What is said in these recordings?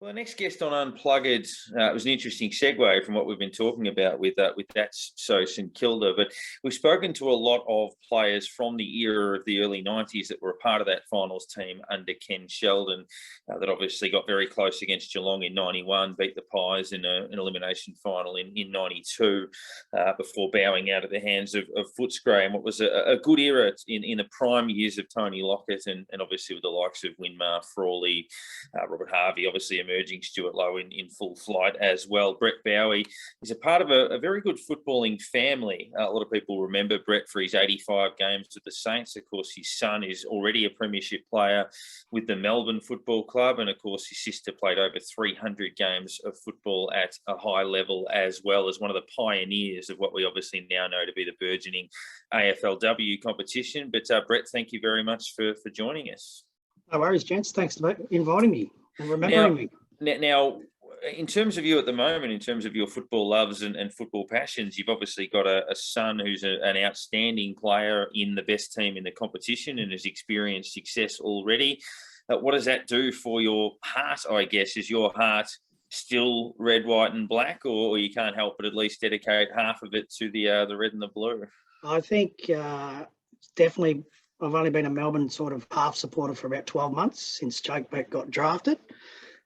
Well, the next guest on Unpluggered was an interesting segue from what we've been talking about with That's So St Kilda. But we've spoken to a lot of players from the era of the early 90s that were a part of that finals team under Ken Sheldon, that obviously got very close against Geelong in 91, beat the Pies in an elimination final in 92 before bowing out of the hands of Footscray. And what was a good era in the prime years of Tony Lockett and obviously with the likes of Winmar, Frawley, Robert Harvey, obviously emerging, Stuart Lowe in full flight as well. Brett Bowey is a part of a very good footballing family. A lot of people remember Brett for his 85 games with the Saints. Of course, his son is already a premiership player with the Melbourne Football Club. And of course, his sister played over 300 games of football at a high level, as well as one of the pioneers of what we obviously now know to be the burgeoning AFLW competition. But Brett, thank you very much for joining us. No worries, gents. Thanks for inviting me and remembering me. Now, in terms of you at the moment, in terms of your football loves and football passions, you've obviously got a son who's an outstanding player in the best team in the competition and has experienced success already. What does that do for your heart, I guess? Is your heart still red, white and black, or you can't help but at least dedicate half of it to the red and the blue? I think definitely I've only been a Melbourne sort of half supporter for about 12 months since Jake Beck got drafted.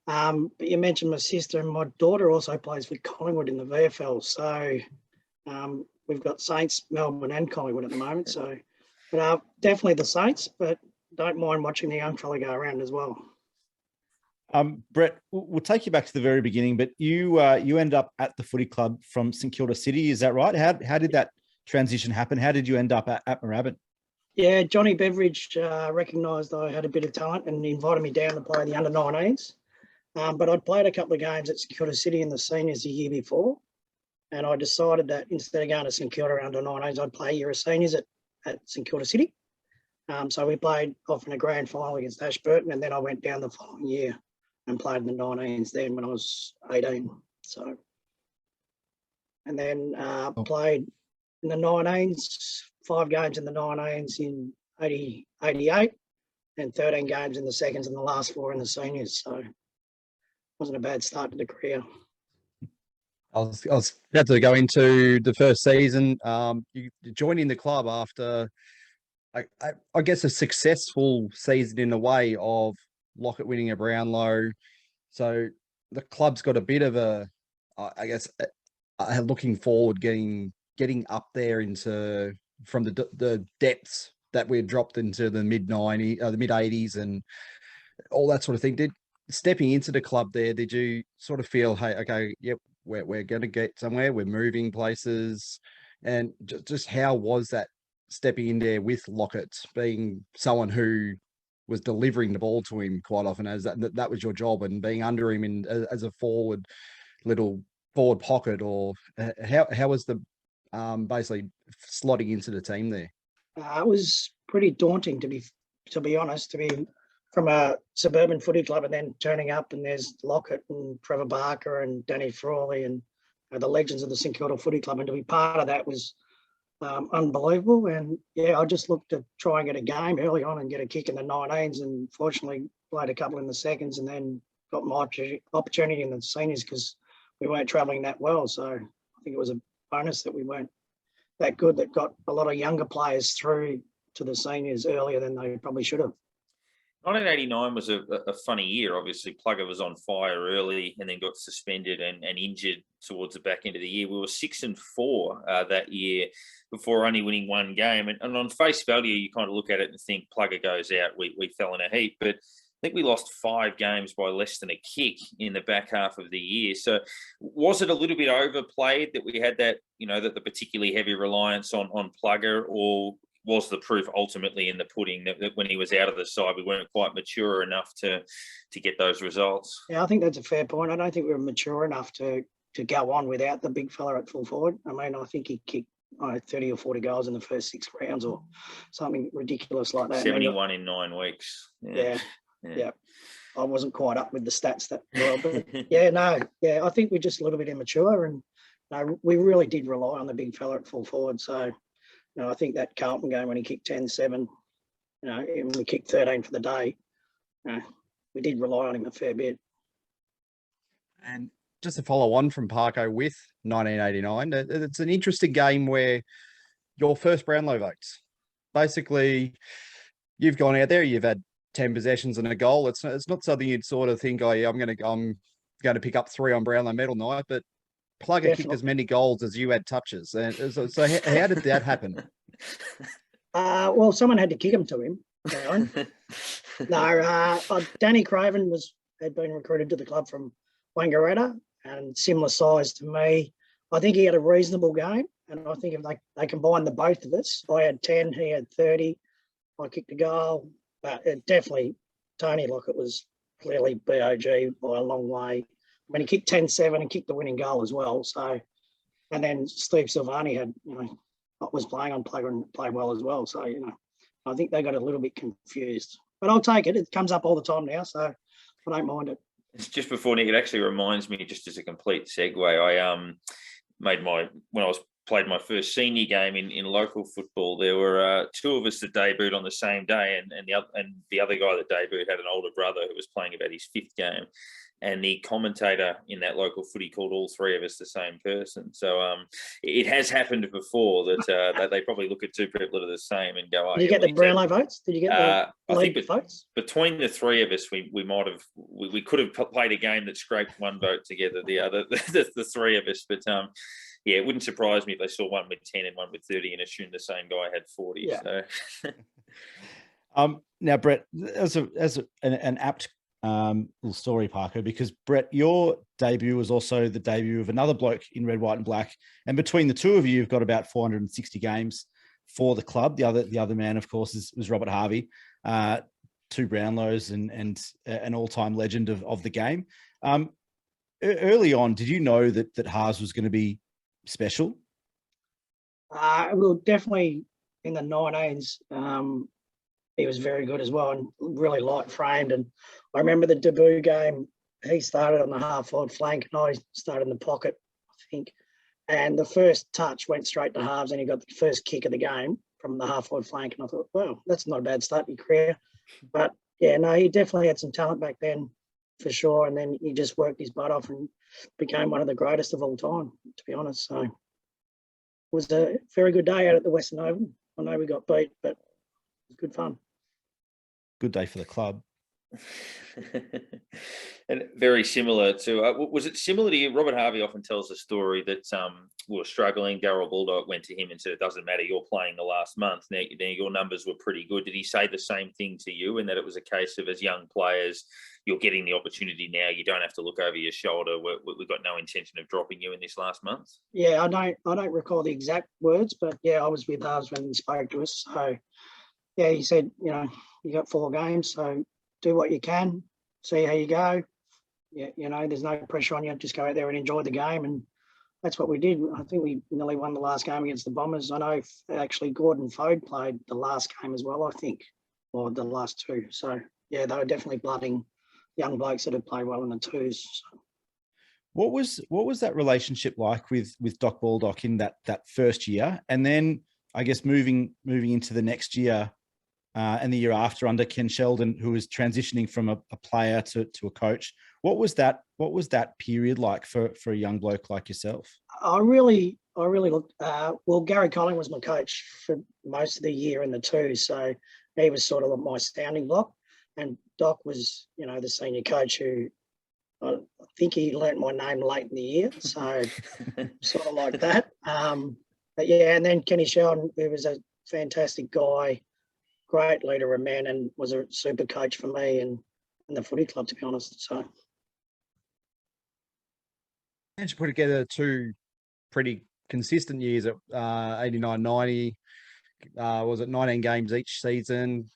But you mentioned my sister, and my daughter also plays for Collingwood in the VFL. So we've got Saints, Melbourne and Collingwood at the moment. So but definitely the Saints, but don't mind watching the young fella go around as well. Brett, we'll take you back to the very beginning, but you ended up at the footy club from St Kilda City. Is that right? How did that transition happen? How did you end up at Moorabbin? Yeah, Johnny Beveridge recognised I had a bit of talent and invited me down to play the under-19s. But I'd played a couple of games at St Kilda City in the seniors the year before, and I decided that instead of going to St Kilda under-19s, I'd play a year of seniors at St Kilda City. So we played off in a grand final against Ashburton, and then I went down the following year and played in the 19s then when I was 18. So, and then played in the 19s, 5 games in the 19s in 88, and 13 games in the seconds and the last 4 in the seniors. So wasn't a bad start to the career. I was about to go into the first season. You joined in the club after, I guess, a successful season in a way of Lockett winning a Brownlow. So the club's got a bit of a, I guess, looking forward, getting up there into from the depths that we had dropped into the mid 80s and all that sort of thing. Stepping into the club there, did you sort of feel, hey, okay, yep, we're going to get somewhere, we're moving places, and just how was that stepping in there with Lockett, being someone who was delivering the ball to him quite often, as that was your job, and being under him as a little forward pocket, or how was the basically slotting into the team there? It was pretty daunting to be honest, to be from a suburban footy club and then turning up and there's Lockett and Trevor Barker and Danny Frawley and the legends of the St Kilda Footy Club, and to be part of that was unbelievable. And yeah, I just looked to try and get a game early on and get a kick in the 19s, and fortunately played a couple in the seconds and then got my opportunity in the seniors because we weren't travelling that well. So I think it was a bonus that we weren't that good, that got a lot of younger players through to the seniors earlier than they probably should have. 1989 was a funny year. Obviously, Plugger was on fire early and then got suspended and injured towards the back end of the year. We were 6-4 that year before only winning 1 game. And on face value, you kind of look at it and think Plugger goes out, we fell in a heap. But I think we lost 5 games by less than a kick in the back half of the year. So was it a little bit overplayed that we had that, that the particularly heavy reliance on Plugger, or was the proof ultimately in the pudding that when he was out of the side, we weren't quite mature enough to get those results? Yeah, I think that's a fair point. I don't think we were mature enough to go on without the big fella at full forward. I mean, I think he kicked 30 or 40 goals in the first 6 rounds or something ridiculous like that. 71 in 9 weeks. Yeah. I wasn't quite up with the stats that well, but I think we're just a little bit immature, and we really did rely on the big fella at full forward. So I think that Carlton game when he kicked 10-7, and we kicked 13 for the day, we did rely on him a fair bit. And just to follow on from Parko with 1989, it's an interesting game where your first Brownlow votes. Basically, you've gone out there, you've had 10 possessions and a goal. It's not something you'd sort of think, oh yeah, I'm going to pick up 3 on Brownlow medal night, but Plugger kicked as many goals as you had touches. And so how did that happen? Well, someone had to kick him to him. No, Danny Craven had been recruited to the club from Wangaratta and similar size to me. I think he had a reasonable game, and I think if they combined the both of us, I had 10, he had 30. I kicked a goal, but it definitely, Tony Lockett was clearly BOG by a long way. I mean, he kicked 10-7 and kicked the winning goal as well. So, and then Steve Silvani was playing on Plugger and played well as well. So, I think they got a little bit confused. But I'll take it. It comes up all the time now, so I don't mind it. It's just before Nick, it actually reminds me, just as a complete segue, I played my first senior game in local football. There were 2 of us that debuted on the same day, and the other guy that debuted had an older brother who was playing about his 5th game. And the commentator in that local footy called all 3 of us the same person. So it has happened before that they probably look at 2 people that are the same and go, Did you get the Brownlow votes? Did you get the I think votes? Between the 3 of us, we might have, we could have played a game that scraped 1 vote together, the 3 of us. But yeah, it wouldn't surprise me if they saw one with 10 and one with 30 and assumed the same guy had 40. Yeah. So. Now, Brett, as an apt little story, Parker, because Brett, your debut was also the debut of another bloke in red, white, and black, and between the 2 of you, you've got about 460 games for the club. The other man, of course, was Robert Harvey, 2 Brownlows and an all-time legend of the game. Early on, did you know that Haas was going to be special? Well, definitely in the 19s. He was very good as well and really light framed. And I remember the debut game, he started on the half-forward flank and I started in the pocket, I think. And the first touch went straight to halves and he got the first kick of the game from the half-forward flank. And I thought, well, that's not a bad start in your career. But yeah, no, he definitely had some talent back then for sure. And then he just worked his butt off and became one of the greatest of all time, to be honest. So it was a very good day out at the Western Oval. I know we got beat, but it was good fun. Good day for the club. And very similar to, was it similar to you? Robert Harvey often tells the story that we were struggling. Darryl Baldock went to him and said, it doesn't matter, you're playing the last month. Now your numbers were pretty good. Did he say the same thing to you, and that it was a case of, as young players, you're getting the opportunity now, you don't have to look over your shoulder, we've got no intention of dropping you in this last month? Yeah, I don't recall the exact words, but yeah, I was with Harves when he spoke to us. So yeah, he said, you got 4 games, so do what you can, see how you go. Yeah, there's no pressure on you. Just go out there and enjoy the game, and that's what we did. I think we nearly won the last game against the Bombers. I know actually Gordon Fode played the last game as well, I think, or the last 2. So yeah, they were definitely blooding young blokes that had played well in the 2s. So. What was that relationship like with Doc Baldock in that first year, and then I guess moving into the next year? And the year after under Ken Sheldon, who was transitioning from a player to a coach. What was that period like for a young bloke like yourself? I really looked, well, Gary Colling was my coach for most of the year in the 2s. So he was sort of my sounding block. And Doc was, the senior coach who, I think he learnt my name late in the year. So sort of like that. But yeah, and then Kenny Sheldon, who was a fantastic guy, great leader of men, and was a super coach for me and the footy club, to be honest. So managed to put together 2 pretty consistent years at 89-90. Was it 19 games each season?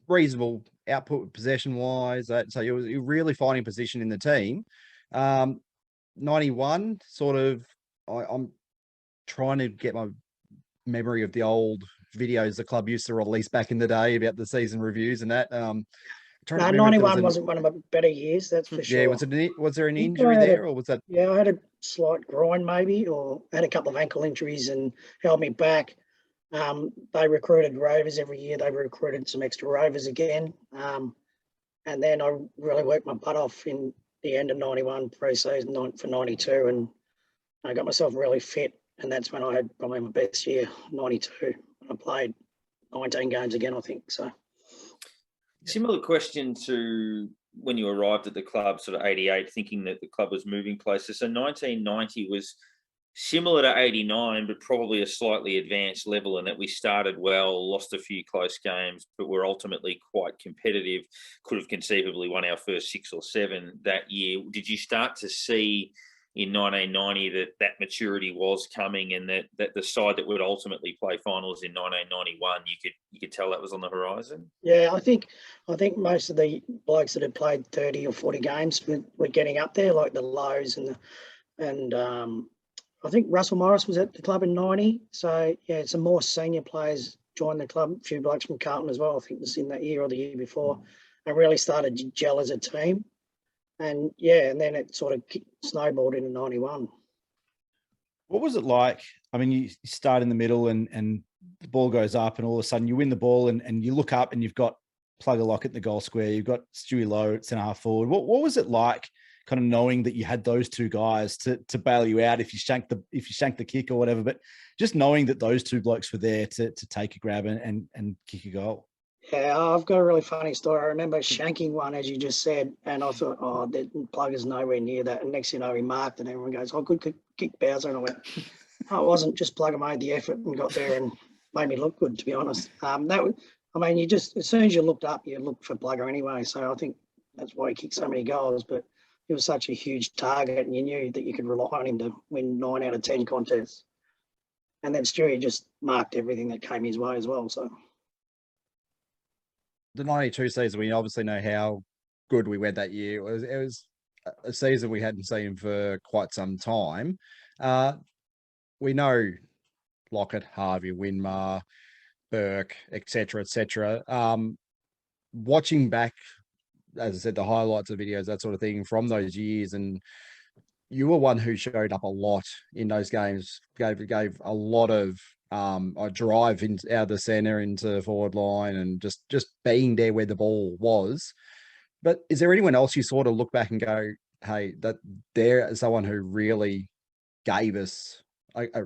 Reasonable output possession-wise. So you're really finding position in the team. 91, sort of, I'm trying to get my memory of the old videos the club used to release back in the day about the season reviews and that. No, 91 wasn't one of my better years, that's for sure. Yeah, was there an injury there, or was that? Yeah, I had a slight groin maybe, or had a couple of ankle injuries and held me back. They recruited rovers every year. They recruited some extra rovers again. And then I really worked my butt off in the end of 91 pre-season for 92, and I got myself really fit, and that's when I had probably my best year, 92. I played 19 games again, I think. So, similar question to when you arrived at the club, sort of 88, thinking that the club was moving places. So 1990 was similar to 89, but probably a slightly advanced level, in that we started well, lost a few close games, but were ultimately quite competitive. Could have conceivably won our first 6 or 7 that year. Did you start to see in 1990 that maturity was coming, and that the side that would ultimately play finals in 1991, you could tell that was on the horizon? yeah, I think most of the blokes that had played 30 or 40 games were getting up there, like the Lows and I think Russell Morris was at the club in 90. So, yeah, some more senior players joined the club. A few blokes from Carlton as well, I think it was in that year or the year before, and really started to gel as a team. And, yeah, and then it sort of snowballed into 91. What was it like? I mean, you start in the middle and the ball goes up, and all of a sudden you win the ball and you look up and you've got Plugger Lockett in the goal square. You've got Stewie Lowe at centre half forward. What was it like, kind of knowing that you had those two guys to bail you out if you shanked the kick or whatever, but just knowing that those two blokes were there to take a grab and kick a goal? Yeah, I've got a really funny story. I remember shanking one, as you just said, and I thought, oh, the Plugger's nowhere near that. And next thing you know, he marked, and everyone goes, oh, good kick, Bowser. And I went, oh, it wasn't, just Plugger made the effort and got there and made me look good, to be honest. You just, as soon as you looked up, you looked for Plugger anyway. So I think that's why he kicked so many goals. But he was such a huge target, and you knew that you could rely on him to win 9 out of 10 contests. And then Stewie just marked everything that came his way as well. So the 92 season, we obviously know how good we went that year. It was a season we hadn't seen for quite some time. We know Lockett, Harvey, Winmar, Burke, etc., etc. Watching back, as I said, the highlights of videos, that sort of thing from those years, and you were one who showed up a lot in those games, gave a lot of a drive out of the centre into forward line, and just being there where the ball was. But is there anyone else you sort of look back and go, hey, that they're someone who really gave us a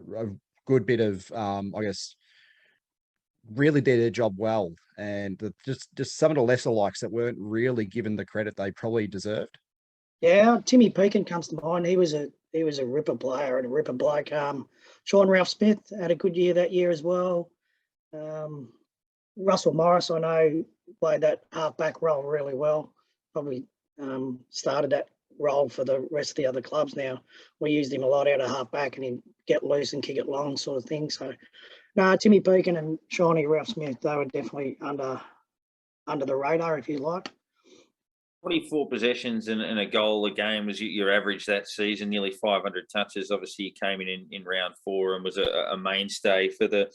good bit of, I guess, really did their job well, and just some of the lesser likes that weren't really given the credit they probably deserved? yeah, Timmy Pekin comes to mind. He was a ripper player and a ripper bloke. Sean Ralph Smith had a good year that year as well. Russell Morris, I know, played that half-back role really well. Probably started that role for the rest of the other clubs now. We used him a lot out of half-back, and he'd get loose and kick it long sort of thing. So, no, Timmy Pekin and Shawnee Ralph Smith, they were definitely under the radar, if you like. 24 possessions and a goal a game was your average that season, nearly 500 touches. Obviously, you came in round 4 and was a mainstay for the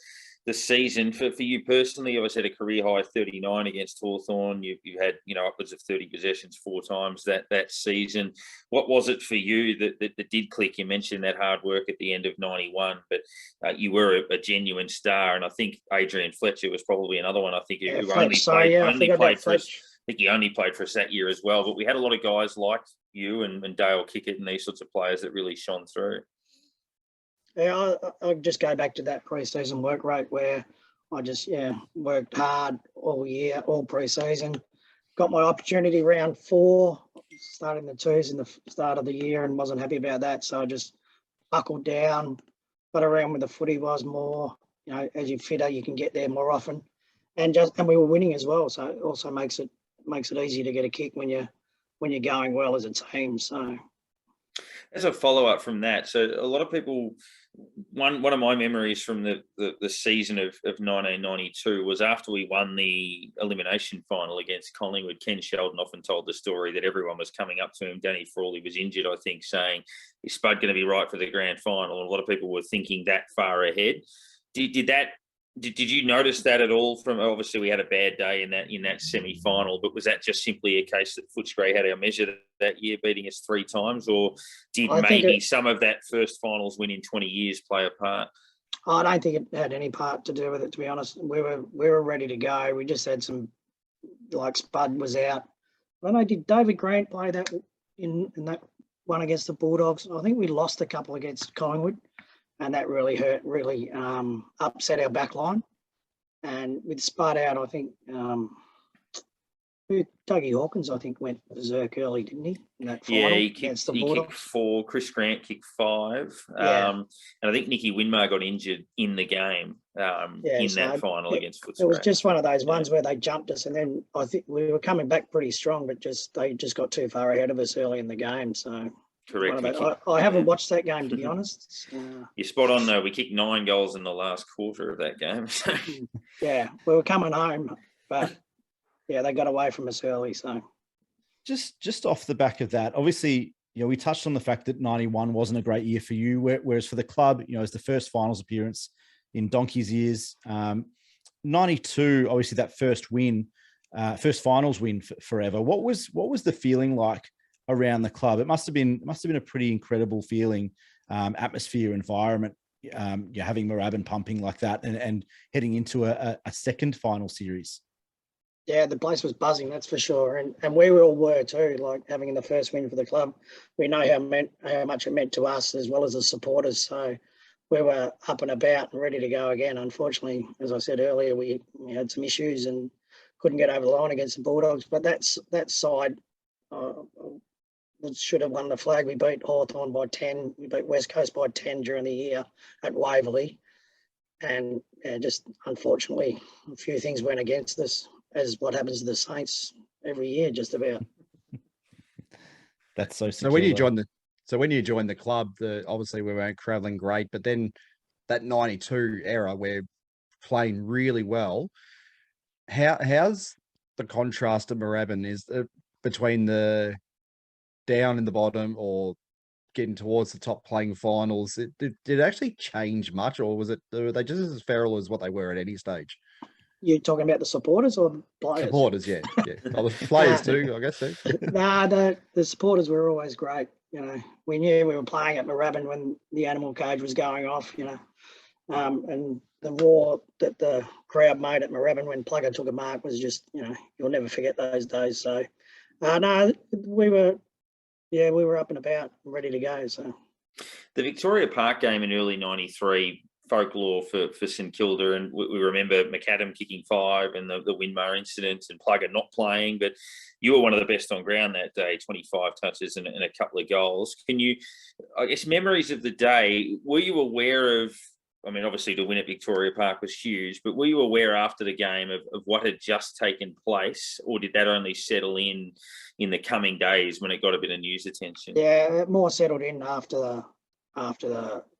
season. For you personally, you obviously had a career high 39 against Hawthorn. You had upwards of 30 possessions 4 times that season. What was it for you that did click? You mentioned that hard work at the end of 91, but you were a genuine star. And I think Adrian Fletcher was probably another one. I think who only played for us. I think he only played for us that year as well. But we had a lot of guys like you and Dale Kickett and these sorts of players that really shone through. Yeah, I'll just go back to that pre-season work rate where I just, worked hard all year, all pre-season. Got my opportunity round 4, starting the 2s in the start of the year, and wasn't happy about that. So I just buckled down, got around with the footy was more, as you fitter, you can get there more often. And we were winning as well. So it also makes it easy to get a kick when you're going well as a team. So as a follow-up from that, so a lot of people, one of my memories from the season of 1992 was after we won the elimination final against Collingwood. Ken Sheldon often told the story that everyone was coming up to him. Danny Frawley was injured, I think, saying, is Spud going to be right for the grand final? And a lot of people were thinking that far ahead. Did you notice that at all? From obviously we had a bad day in that semi-final, but was that just simply a case that Footscray had our measure that year, beating us 3 times, or did maybe some of that first finals win in 20 years play a part? I don't think it had any part to do with it, to be honest. We were ready to go. We just had some, like Spud was out. I don't know, did David Grant play that in that one against the Bulldogs. I think we lost a couple against Collingwood, and that really hurt, really upset our back line. And with Spud out, I think Dougie Hawkins, I think, went berserk early, didn't he? In that final he against the kicked Bulldogs. 4. Chris Grant kicked 5. Yeah. And I think Nicky Winmar got injured in the game in that final against Footscray. It was just one of those ones where they jumped us, and then I think we were coming back pretty strong, but they just got too far ahead of us early in the game. So correct. I haven't watched that game, to be honest. You're spot on, though. We kicked 9 goals in the last quarter of that game. So. Yeah, we were coming home, but yeah, they got away from us early. So just off the back of that, obviously, we touched on the fact that 91 wasn't a great year for you, whereas for the club, it's the first finals appearance in donkey's years. 92, obviously that first win, first finals win forever. What was the feeling like around the club? It must have been a pretty incredible feeling, atmosphere, environment, having Moorabbin pumping like that and heading into a second final series. Yeah, the place was buzzing, that's for sure. And we all were too, like having the first win for the club. We know how much it meant to us as well as the supporters. So we were up and about and ready to go again. Unfortunately, as I said earlier, we had some issues and couldn't get over the line against the Bulldogs. But that side should have won the flag. We beat Hawthorn by 10. We beat West Coast by 10 during the year at Waverley. And just unfortunately, a few things went against us, as what happens to the Saints every year, just about. That's so secure. So when you joined the club, obviously we weren't travelling great, but then that 92 era, we're playing really well. How's the contrast of Moorabbin is between the down in the bottom or getting towards the top, playing finals? Did it actually change much, or were they just as feral as what they were at any stage? You're talking about the supporters or the players? Supporters, yeah. Oh, the players too, I guess. Too. The supporters were always great. We knew we were playing at Moorabbin when the animal cage was going off. And the roar that the crowd made at Moorabbin when Plugger took a mark was just, you'll never forget those days. So, no, we were up and about, and ready to go. So, the Victoria Park game in early '93. Folklore for St Kilda, and we remember McAdam kicking 5 and the Winmar incident and Plugger not playing, but you were one of the best on ground that day, 25 touches and a couple of goals. Can you, I guess, memories of the day, were you aware of, obviously to win at Victoria Park was huge, but were you aware after the game of what had just taken place, or did that only settle in the coming days when it got a bit of news attention? Yeah, it more settled in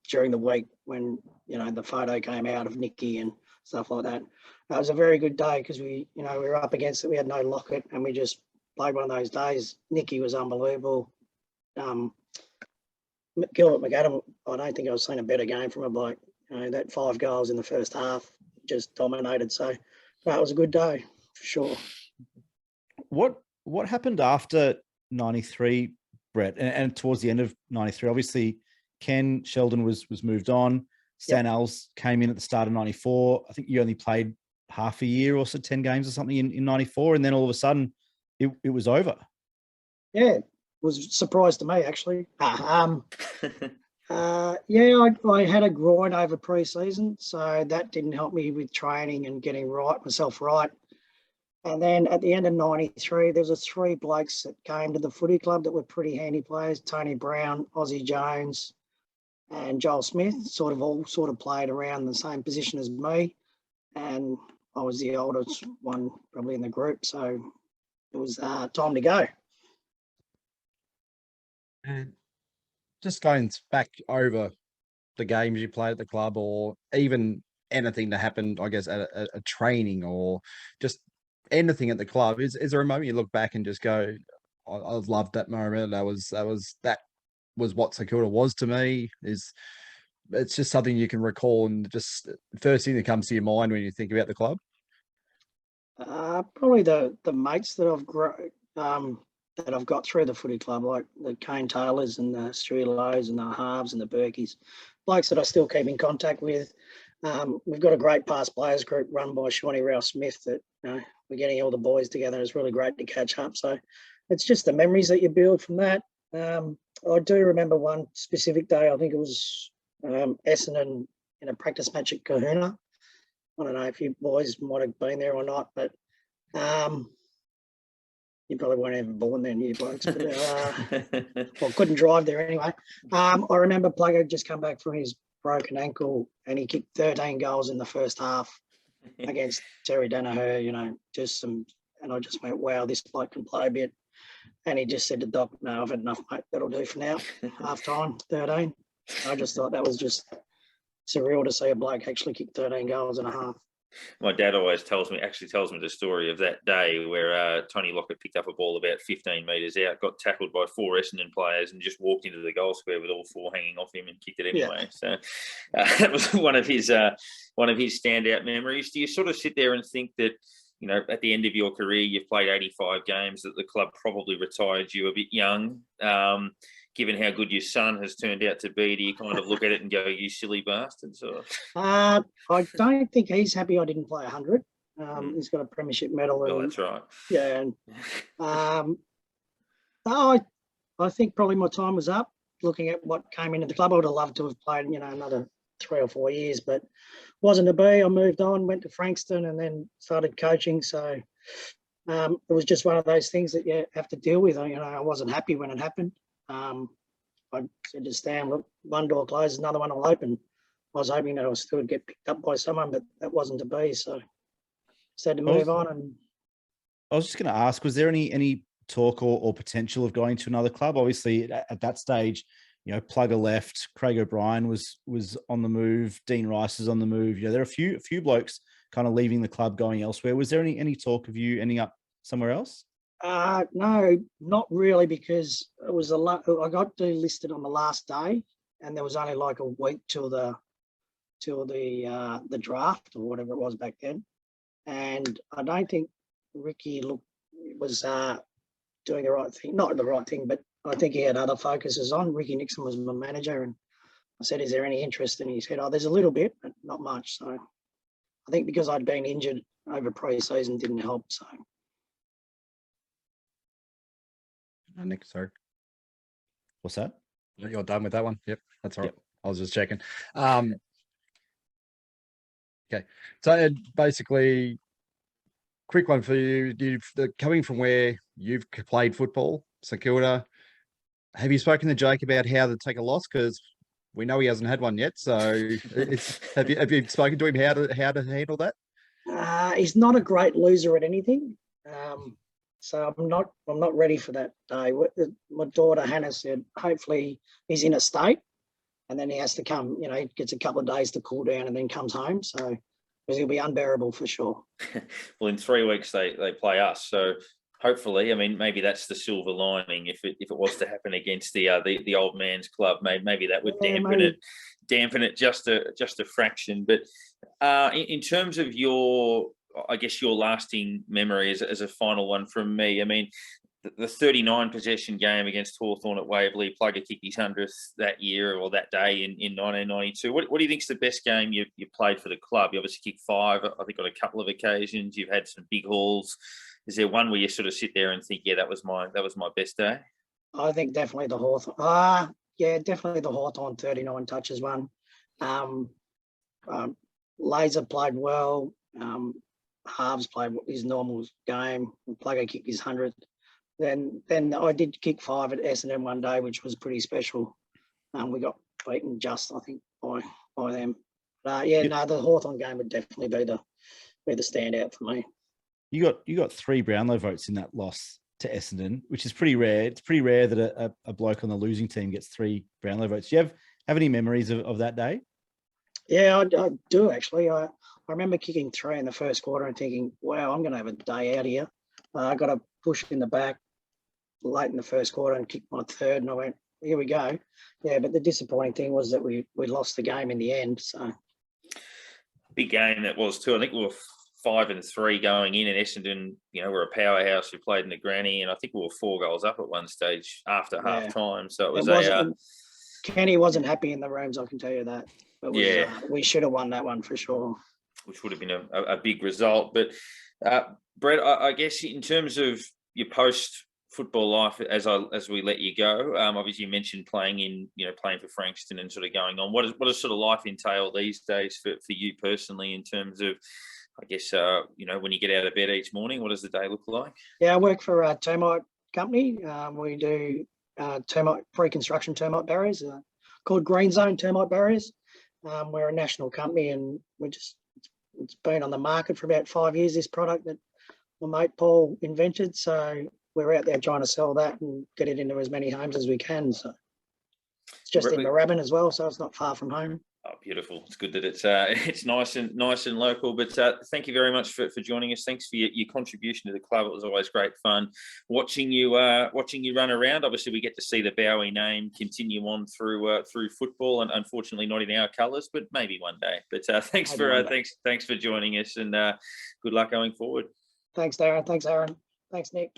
during the week when the photo came out of Nicky and stuff like that. It was a very good day because we were up against it. We had no Lockett and we just played one of those days. Nicky was unbelievable. Gilbert McAdam, I don't think I've seen a better game from a bloke. That 5 goals in the first half, just dominated. So that was a good day for sure. What happened after 93, Brett, and towards the end of 93? Obviously, Ken Sheldon was moved on. Stan Alls came in at the start of 94. I think you only played half a year or so, 10 games or something in 94. And then all of a sudden it was over. Yeah, it was a surprise to me, actually. I had a groin over pre-season, so that didn't help me with training and getting myself right. And then at the end of 93, there was 3 blokes that came to the footy club that were pretty handy players: Tony Brown, Ozzie Jones, and Joel Smith, all played around the same position as me. And I was the oldest one probably in the group. So it was time to go. And just going back over the games you played at the club, or even anything that happened, I guess, at a training or just anything at the club, is there a moment you look back and just go, I loved that moment. That was what St Kilda was to me. It's just something you can recall, and just first thing that comes to your mind when you think about the club? Probably the mates that I've got through the footy club, like the Kane Taylors and the Streelos and the Harves and the Berkeys, blokes that I still keep in contact with. We've got a great past players group run by Shawnee Rouse Smith that we're getting all the boys together. It's really great to catch up. So it's just the memories that you build from that. I do remember one specific day. I think it was Essendon in a practice match at Kahuna. I don't know if you boys might have been there or not, but you probably weren't even born then, you blokes. But, well, couldn't drive there anyway. I remember Plugger just come back from his broken ankle and he kicked 13 goals in the first half against Terry Danaher, and I just went, wow, this bloke can play a bit. And he just said to Doc, no, I've had enough, mate. That'll do for now. Half time, 13. I just thought that was just surreal to see a bloke actually kick 13 goals and a half. My dad always tells me the story of that day where Tony Lockett picked up a ball about 15 metres out, got tackled by 4 Essendon players and just walked into the goal square with all 4 hanging off him and kicked it anyway. Yeah. So that was one of his standout memories. Do you sort of sit there and think that, at the end of your career, you've played 85 games, that the club probably retired you a bit young? Given how good your son has turned out to be, do you kind of look at it and go, you silly bastards? Or? I don't think he's happy I didn't play 100. He's got a premiership medal. Well, that's right. Yeah. And, I think probably my time was up looking at what came into the club. I would have loved to have played, another 3 or 4 years, but wasn't to be. I moved on, went to Frankston and then started coaching. So it was just one of those things that you have to deal with. I wasn't happy when it happened. I said to Stan, look, one door closes, another one will open. I was hoping that I still would get picked up by someone, but that wasn't to be. So had to move on. And I was just going to ask, was there any talk or potential of going to another club? Obviously, at that stage, Plugger left, Craig O'Brien was on the move, Dean Rice is on the move. There are a few blokes kind of leaving the club, going elsewhere. Was there any talk of you ending up somewhere else? No, not really, because it was I got delisted on the last day, and there was only like a week till the draft or whatever it was back then. And I don't think Ricky was doing the right thing. Not the right thing, but I think he had other focuses on. Ricky Nixon was my manager, and I said, is there any interest? And he said, there's a little bit, but not much. So I think because I'd been injured over pre-season didn't help. So. Nick, sorry. What's that? You're done with that one? Yep, that's all right. Yep. I was just checking. Okay, so basically, quick one for you. Coming from where you've played football, St Kilda, have you spoken to Jake about how to take a loss? Because we know he hasn't had one yet. So, have you spoken to him how to handle that? He's not a great loser at anything. So I'm not ready for that day. My daughter Hannah said, hopefully he's in a state, and then he has to come. He gets a couple of days to cool down and then comes home. So because he'll be unbearable for sure. Well, in 3 weeks they play us, so hopefully, maybe that's the silver lining. If it was to happen against the old man's club, maybe that would dampen it just a fraction. But in terms of your lasting memory as a final one from me, the 39 possession game against Hawthorn at Waverley, Plugger kicked his 100th that year or that day in 1992. What do you think is the best game you played for the club? You obviously kicked 5, I think, on a couple of occasions. You've had some big hauls. Is there one where you sort of sit there and think, that was my best day? I think definitely the Hawthorn. Definitely the Hawthorn 39 touches one. Laser played well. Halves played his normal game. Plugger kicked his 100th. Then I did kick 5 at Essendon one day, which was pretty special. We got beaten just, I think, by them. The Hawthorn game would definitely be the standout for me. You got 3 Brownlow votes in that loss to Essendon, which is pretty rare. It's pretty rare that a bloke on the losing team gets 3 Brownlow votes. Do you have any memories of that day? Yeah, I do actually. I remember kicking 3 in the first quarter and thinking, wow, I'm going to have a day out here. I got a push in the back late in the first quarter and kicked my 3rd, and I went, here we go. Yeah, but the disappointing thing was that we lost the game in the end. So big game that was too. I think we were 5-3 going in, and Essendon, were a powerhouse. We played in the granny, and I think we were 4 goals up at one stage after half time. So it was Kenny wasn't happy in the rooms, I can tell you that. But we should have won that one for sure. Which would have been a big result. But Brett, I guess in terms of your post-football life, as we let you go, obviously you mentioned playing for Frankston and sort of going on. What does sort of life entail these days for you personally in terms of, I guess, when you get out of bed each morning, what does the day look like? Yeah, I work for a termite company. We do pre-construction termite barriers called Green Zone Termite Barriers. We're a national company, and it's been on the market for about 5 years, this product that my mate Paul invented. So we're out there trying to sell that and get it into as many homes as we can. So it's just in Moorabbin as well, so it's not far from home. Oh, beautiful! It's good that it's nice and local. But thank you very much for joining us. Thanks for your contribution to the club. It was always great fun watching you run around. Obviously, we get to see the Bowey name continue on through football, and unfortunately not in our colours, but maybe one day. But thanks for joining us, and good luck going forward. Thanks, Darren. Thanks, Aaron. Thanks, Nick.